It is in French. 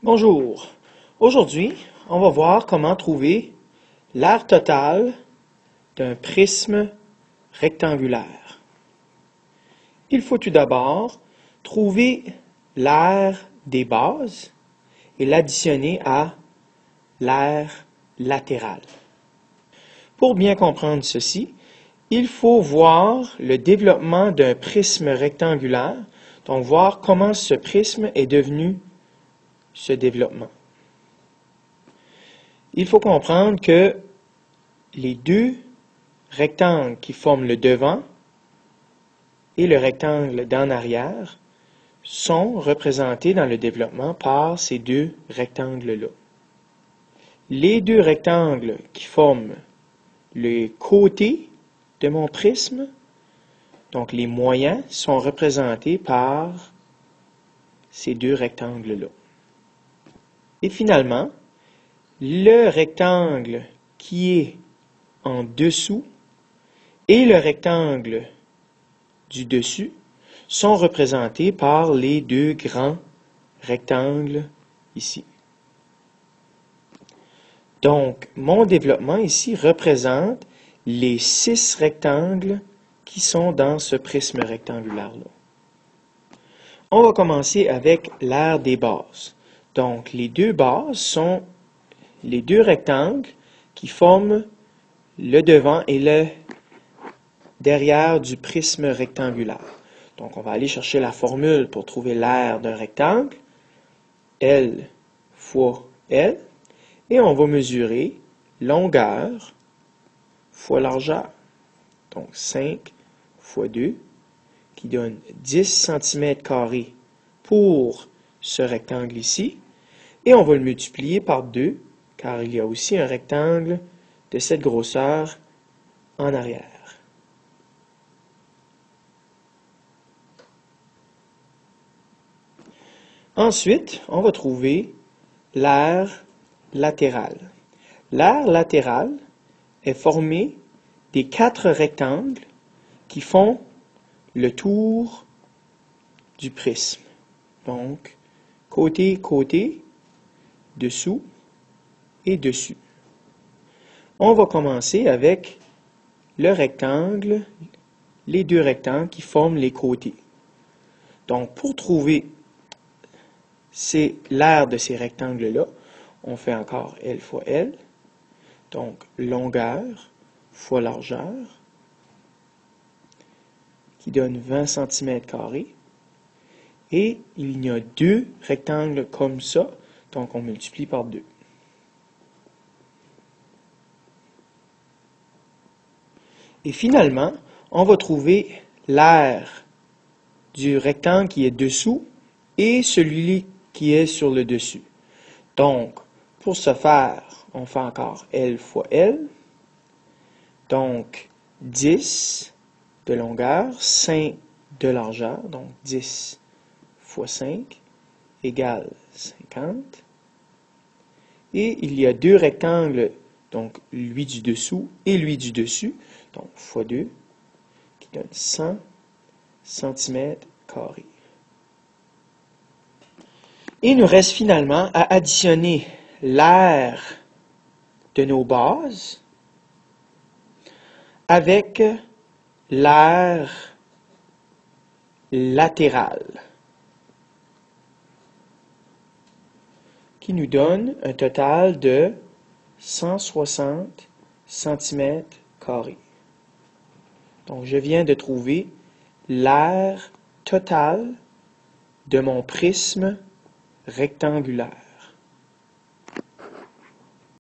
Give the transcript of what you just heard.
Bonjour. Aujourd'hui, on va voir comment trouver l'aire totale d'un prisme rectangulaire. Il faut tout d'abord trouver l'aire des bases et l'additionner à l'aire latérale. Pour bien comprendre ceci, il faut voir le développement d'un prisme rectangulaire, donc voir comment ce prisme est devenu ce développement. Il faut comprendre que les deux rectangles qui forment le devant et le rectangle d'en arrière sont représentés dans le développement par ces deux rectangles-là. Les deux rectangles qui forment les côtés de mon prisme, donc les moyens, sont représentés par ces deux rectangles-là. Et finalement, le rectangle qui est en dessous et le rectangle du dessus sont représentés par les deux grands rectangles ici. Donc, mon développement ici représente les 6 rectangles qui sont dans ce prisme rectangulaire-là. On va commencer avec l'aire des bases. Donc, les deux bases sont les deux rectangles qui forment le devant et le derrière du prisme rectangulaire. Donc, on va aller chercher la formule pour trouver l'aire d'un rectangle. L fois L. Et on va mesurer longueur fois largeur. Donc, 5 fois 2, qui donne 10 cm² pour ce rectangle ici. Et on va le multiplier par 2, car il y a aussi un rectangle de cette grosseur en arrière. Ensuite, on va trouver l'aire latérale. L'aire latérale est formée des 4 rectangles qui font le tour du prisme. Donc, côté, côté, dessous et dessus. On va commencer avec le rectangle, les deux rectangles qui forment les côtés. Donc, pour trouver l'aire de ces rectangles-là, on fait encore L fois L. Donc, longueur fois largeur, qui donne 20 cm². Et il y a deux rectangles comme ça, donc on multiplie par 2. Et finalement, on va trouver l'aire du rectangle qui est dessous et celui qui est sur le dessus. Donc, pour ce faire, on fait encore L fois L. Donc, 10 de longueur, 5 de largeur, donc 10 fois 5 égale 50. Et il y a deux rectangles, donc lui du dessous et lui du dessus, donc fois 2, qui donne 100 cm². Et il nous reste finalement à additionner l'aire de nos bases avec l'aire latérale, qui nous donne un total de 160 cm². Donc, je viens de trouver l'aire totale de mon prisme rectangulaire.